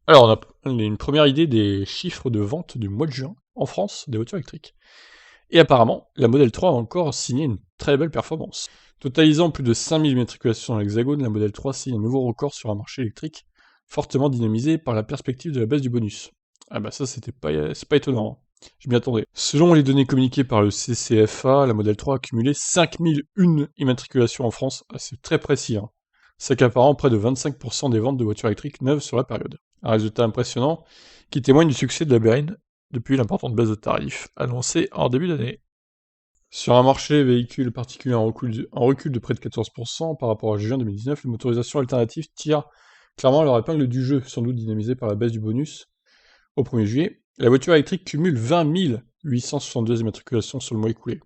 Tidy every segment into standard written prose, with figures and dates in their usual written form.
Alors, on a une première idée des chiffres de vente du mois de juin en France des voitures électriques. Et apparemment, la Model 3 a encore signé une très belle performance. Totalisant plus de 5000 matriculations dans l'Hexagone, la Model 3 signe un nouveau record sur un marché électrique fortement dynamisé par la perspective de la baisse du bonus. Ah bah ça, c'est pas étonnant, hein. Je m'y attendais. Selon les données communiquées par le CCFA, la Model 3 a cumulé 5001 immatriculations en France. Ah, c'est très précis, hein, s'accaparant près de 25% des ventes de voitures électriques neuves sur la période. Un résultat impressionnant qui témoigne du succès de la berline depuis l'importante baisse de tarifs annoncée en début d'année. Sur un marché véhicule particulier en recul de près de 14% par rapport à juin 2019, les motorisations alternatives tirent clairement leur épingle du jeu, sans doute dynamisée par la baisse du bonus. Au 1er juillet, la voiture électrique cumule 20 862 immatriculations sur le mois écoulé.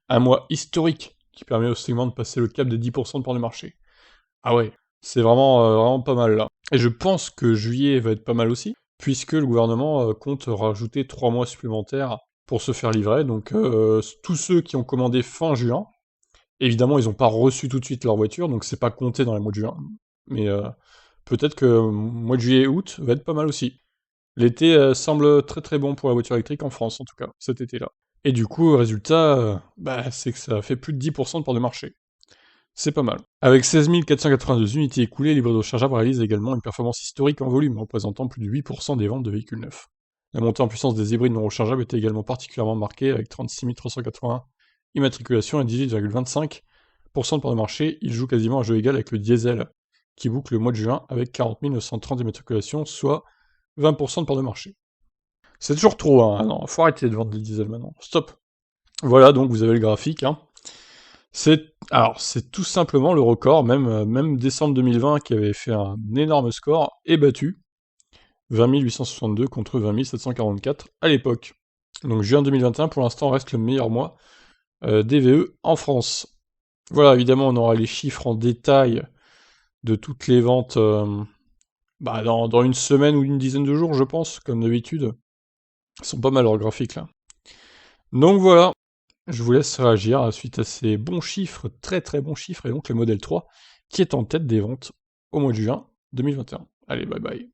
Un mois historique qui permet au segment de passer le cap des 10% de part de marché. Ah ouais, c'est vraiment pas mal là. Et je pense que juillet va être pas mal aussi, puisque le gouvernement compte rajouter 3 mois supplémentaires pour se faire livrer. Donc tous ceux qui ont commandé fin juin, évidemment ils n'ont pas reçu tout de suite leur voiture, donc c'est pas compté dans les mois de juin. Mais peut-être que mois de juillet et août va être pas mal aussi. L'été semble très très bon pour la voiture électrique en France en tout cas, cet été-là. Et du coup, résultat, c'est que ça fait plus de 10% de part de marché. C'est pas mal. Avec 16 482 unités écoulées, l'hybrido rechargeable réalise également une performance historique en volume, représentant plus de 8% des ventes de véhicules neufs. La montée en puissance des hybrides non rechargeables était également particulièrement marquée, avec 36 381 immatriculations et 18,25% de part de marché. Il joue quasiment un jeu égal avec le diesel, qui boucle le mois de juin avec 40 930 immatriculations, soit 20% de part de marché. C'est toujours trop, hein. Non, faut arrêter de vendre des diesels maintenant. Stop. Voilà, donc vous avez le graphique, hein. C'est tout simplement le record, même décembre 2020 qui avait fait un énorme score, est battu. 20 862 contre 20 744 à l'époque. Donc juin 2021 pour l'instant reste le meilleur mois DVE en France. Voilà, évidemment on aura les chiffres en détail de toutes les ventes dans une semaine ou une dizaine de jours je pense, comme d'habitude. Ils sont pas mal leurs graphiques là. Donc voilà, je vous laisse réagir suite à ces bons chiffres, très très bons chiffres, et donc le modèle 3 qui est en tête des ventes au mois de juin 2021. Allez, bye bye.